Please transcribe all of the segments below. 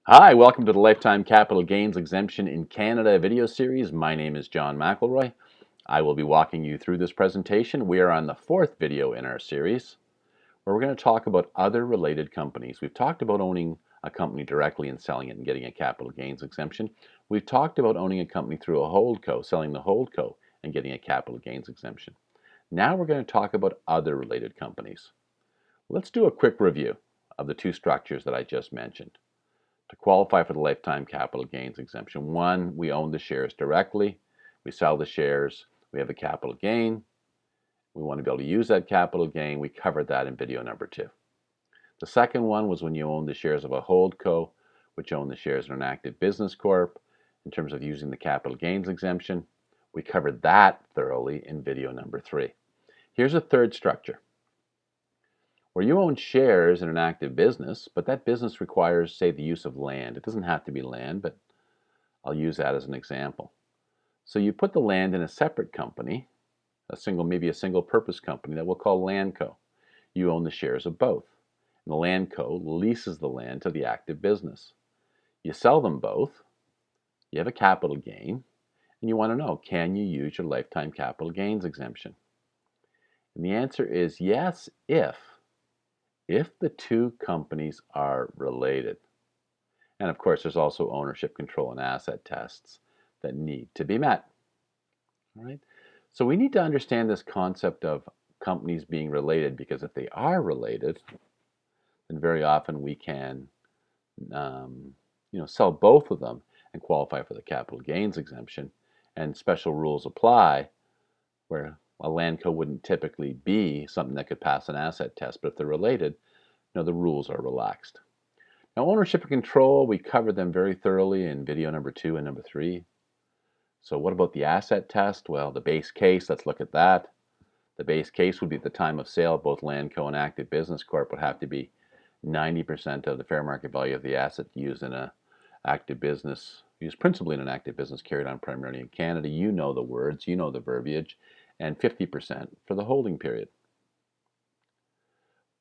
Hi, welcome to the Lifetime Capital Gains Exemption in Canada video series. My name is John McElroy. I will be walking you through this presentation. We are on the fourth video in our series where we're going to talk about other related companies. We've talked about owning a company directly and selling it and getting a capital gains exemption. We've talked about owning a company through a holdco, selling the holdco and getting a capital gains exemption. Now we're going to talk about other related companies. Let's do a quick review of the two structures that I just mentioned. To qualify for the lifetime capital gains exemption, one, we own the shares directly. We sell the shares. We have a capital gain. We want to be able to use that capital gain. We covered that in video number 2. The second one was when you own the shares of a holdco, which own the shares in an active business corp, in terms of using the capital gains exemption. We covered that thoroughly in video number 3. Here's a third structure where you own shares in an active business, but that business requires, say, the use of land. It doesn't have to be land, but I'll use that as an example. So you put the land in a separate company, maybe a single purpose company that we'll call Landco. You own the shares of both. And the Landco leases the land to the active business. You sell them both, you have a capital gain, and you want to know, can you use your lifetime capital gains exemption? And the answer is yes, if the two companies are related. And of course, there's also ownership, control, and asset tests that need to be met. All right? So we need to understand this concept of companies being related, because if they are related, then very often we can sell both of them and qualify for the capital gains exemption, and special rules apply where a Landco wouldn't typically be something that could pass an asset test, but if they're related, the rules are relaxed. Now, ownership and control, we covered them very thoroughly in video number 2 and number 3. So what about the asset test? Well, the base case, let's look at that. The base case would be at the time of sale, both Landco and Active Business Corp would have to be 90% of the fair market value of the asset used in an active business, used principally in an active business carried on primarily in Canada. You know the words, you know the verbiage, and 50% for the holding period.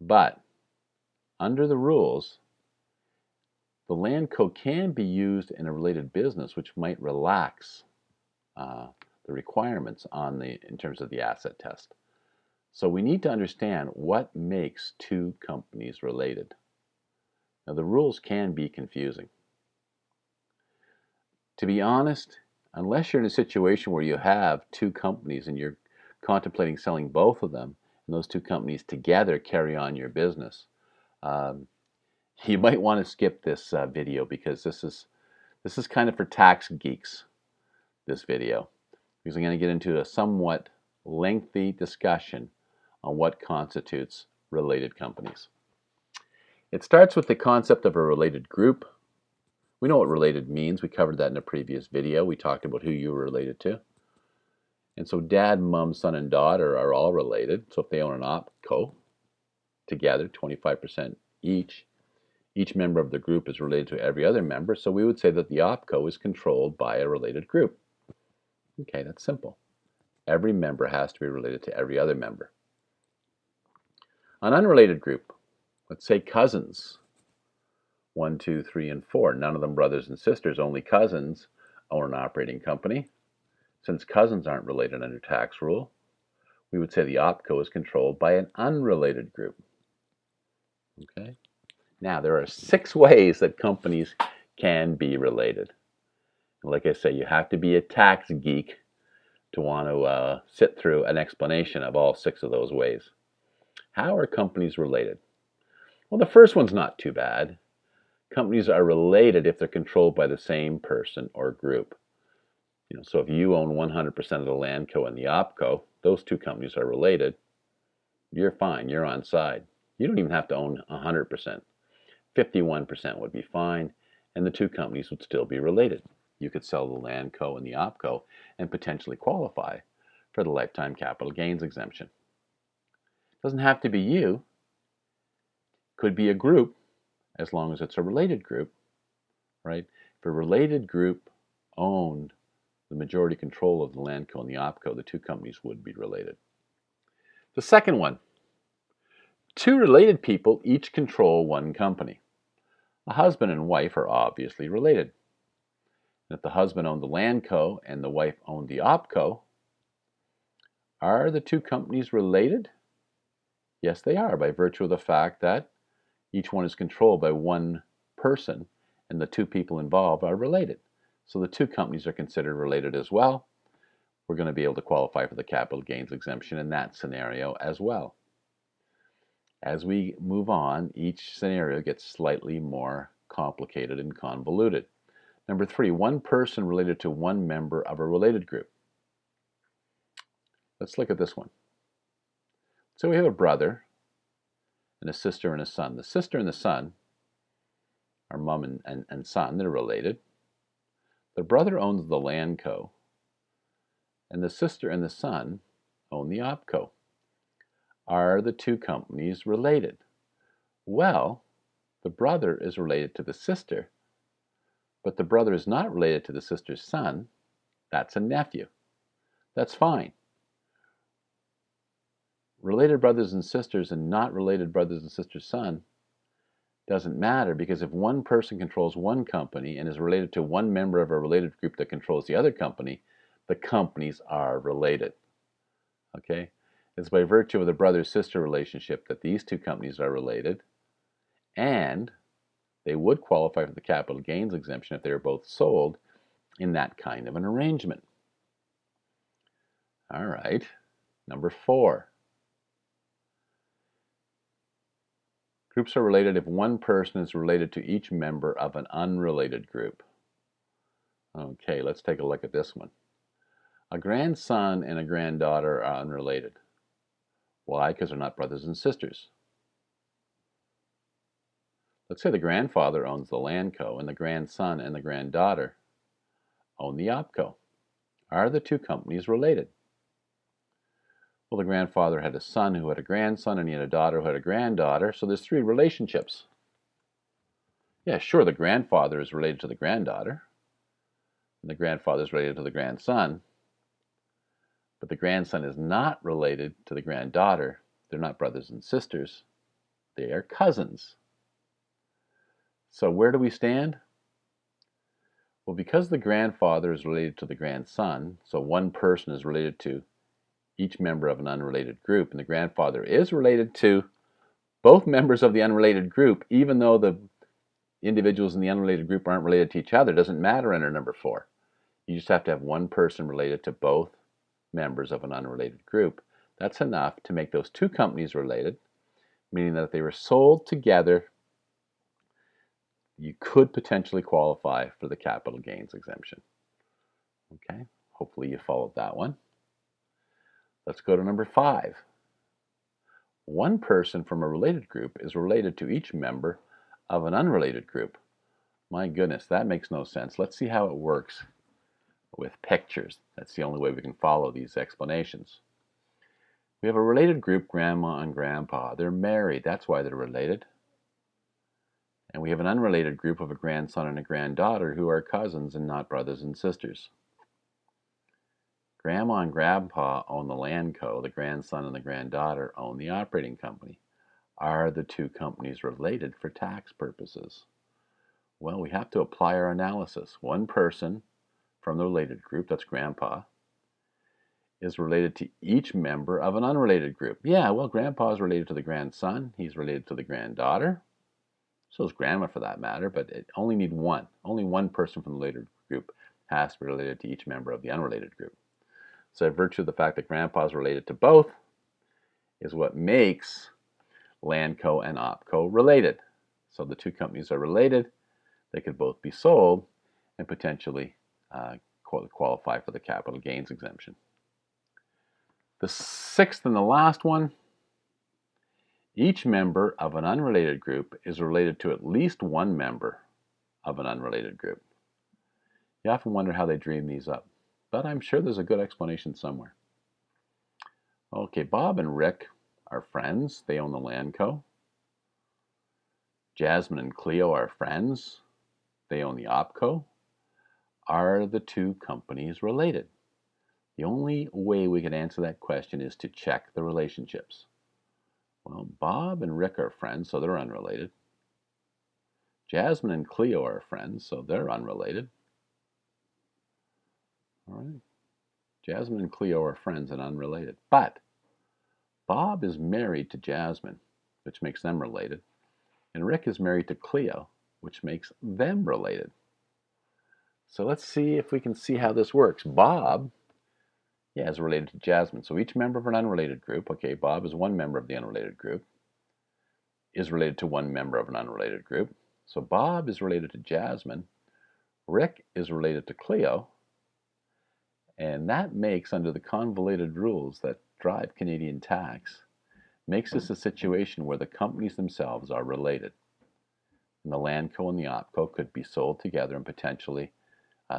But under the rules, the Landco can be used in a related business, which might relax the requirements in terms of the asset test. So we need to understand what makes two companies related. Now, the rules can be confusing. To be honest, unless you're in a situation where you have two companies and you're contemplating selling both of them, and those two companies together carry on your business, you might want to skip this video, because this is kind of for tax geeks, this video, because I'm going to get into a somewhat lengthy discussion on what constitutes related companies. It starts with the concept of a related group. We know what related means. We covered that in a previous video. We talked about who you were related to. And so dad, mom, son, and daughter are all related. So if they own an opco together, 25% each member of the group is related to every other member. So we would say that the opco is controlled by a related group. Okay, that's simple. Every member has to be related to every other member. An unrelated group, let's say cousins, 1, 2, 3, and 4. None of them brothers and sisters, only cousins own an operating company. Since cousins aren't related under tax rule, we would say the opco is controlled by an unrelated group. Okay. Now, there are 6 ways that companies can be related. Like I say, you have to be a tax geek to want to sit through an explanation of all 6 of those ways. How are companies related? Well, the first one's not too bad. Companies are related if they're controlled by the same person or group. So if you own 100% of the Landco and the opco, those two companies are related. You're fine. You're on side. You don't even have to own 100%. 51% would be fine, and the two companies would still be related. You could sell the Landco and the opco and potentially qualify for the lifetime capital gains exemption. It doesn't have to be you. It could be a group, as long as it's a related group, right? If a related group owned the majority control of the Landco and the opco, the two companies would be related. The second one, 2 related people each control one company. A husband and wife are obviously related. And if the husband owned the land co and the wife owned the opco, are the two companies related? Yes, they are, by virtue of the fact that each one is controlled by one person and the two people involved are related. So the two companies are considered related as well. We're going to be able to qualify for the capital gains exemption in that scenario as well. As we move on, each scenario gets slightly more complicated and convoluted. Number 3, one person related to one member of a related group. Let's look at this one. So we have a brother and a sister and a son. The sister and the son are mom and son. They're related. The brother owns the land co, and the sister and the son own the opco. Are the two companies related? Well, the brother is related to the sister, but the brother is not related to the sister's son. That's a nephew. That's fine. Related brothers and sisters and not related brothers and sisters' son doesn't matter, because if one person controls one company and is related to one member of a related group that controls the other company, the companies are related. Okay? It's by virtue of the brother-sister relationship that these two companies are related, and they would qualify for the capital gains exemption if they were both sold in that kind of an arrangement. All right, number 4. Groups are related if one person is related to each member of an unrelated group. Okay, let's take a look at this one. A grandson and a granddaughter are unrelated. Why? Because they're not brothers and sisters. Let's say the grandfather owns the land co and the grandson and the granddaughter own the opco. Are the two companies related? Well, the grandfather had a son who had a grandson, and he had a daughter who had a granddaughter, so there's 3 relationships. Yeah, sure, the grandfather is related to the granddaughter, and the grandfather is related to the grandson, but the grandson is not related to the granddaughter. They're not brothers and sisters. They are cousins. So where do we stand? Well, because the grandfather is related to the grandson, so one person is related to each member of an unrelated group, and the grandfather is related to both members of the unrelated group, even though the individuals in the unrelated group aren't related to each other. It doesn't matter under number 4. You just have to have one person related to both members of an unrelated group. That's enough to make those two companies related, meaning that if they were sold together, you could potentially qualify for the capital gains exemption. Okay, hopefully you followed that one. Let's go to number 5. One person from a related group is related to each member of an unrelated group. My goodness, that makes no sense. Let's see how it works with pictures. That's the only way we can follow these explanations. We have a related group, grandma and grandpa. They're married, that's why they're related. And we have an unrelated group of a grandson and a granddaughter who are cousins and not brothers and sisters. Grandma and grandpa own the land co. The grandson and the granddaughter own the operating company. Are the two companies related for tax purposes? Well, we have to apply our analysis. One person from the related group, that's grandpa, is related to each member of an unrelated group. Yeah, well, grandpa is related to the grandson. He's related to the granddaughter. So is grandma for that matter, but it only need one. Only one person from the related group has to be related to each member of the unrelated group. So by virtue of the fact that grandpa is related to both is what makes Landco and Opco related. So the two companies are related. They could both be sold and potentially qualify for the capital gains exemption. The 6th and the last one, each member of an unrelated group is related to at least one member of an unrelated group. You often wonder how they dream these up, but I'm sure there's a good explanation somewhere. Okay, Bob and Rick are friends. They own the Landco. Jasmine and Cleo are friends. They own the Opco. Are the two companies related? The only way we can answer that question is to check the relationships. Well, Bob and Rick are friends, so they're unrelated. Jasmine and Cleo are friends, so they're unrelated. All right. Jasmine and Cleo are friends and unrelated. But Bob is married to Jasmine, which makes them related. And Rick is married to Cleo, which makes them related. So let's see if we can see how this works. Bob, is related to Jasmine. So each member of an unrelated group, okay, Bob is one member of the unrelated group, is related to one member of an unrelated group. So Bob is related to Jasmine. Rick is related to Cleo. And that makes, under the convoluted rules that drive Canadian tax, makes this a situation where the companies themselves are related. And the Landco and the OpCo could be sold together and potentially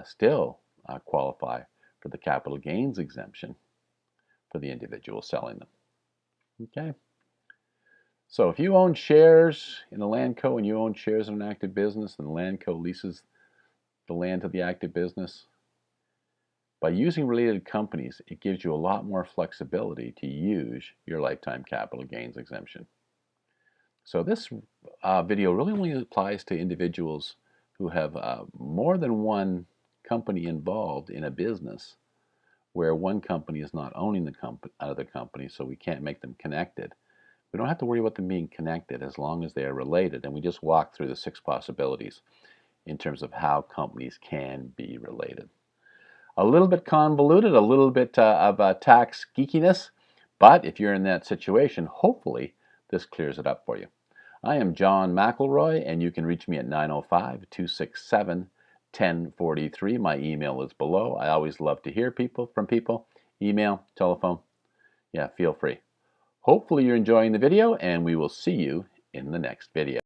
still qualify for the capital gains exemption for the individual selling them. Okay. So if you own shares in a Landco and you own shares in an active business and the Landco leases the land to the active business, by using related companies, it gives you a lot more flexibility to use your lifetime capital gains exemption. So this video really only applies to individuals who have more than one company involved in a business where one company is not owning the other company, so we can't make them connected. We don't have to worry about them being connected as long as they are related, and we just walk through the 6 possibilities in terms of how companies can be related. A little bit convoluted, a little bit of tax geekiness, but if you're in that situation, hopefully this clears it up for you. I am John McElroy, and you can reach me at 905-267-1043. My email is below. I always love to hear from people. Email, telephone, feel free. Hopefully you're enjoying the video, and we will see you in the next video.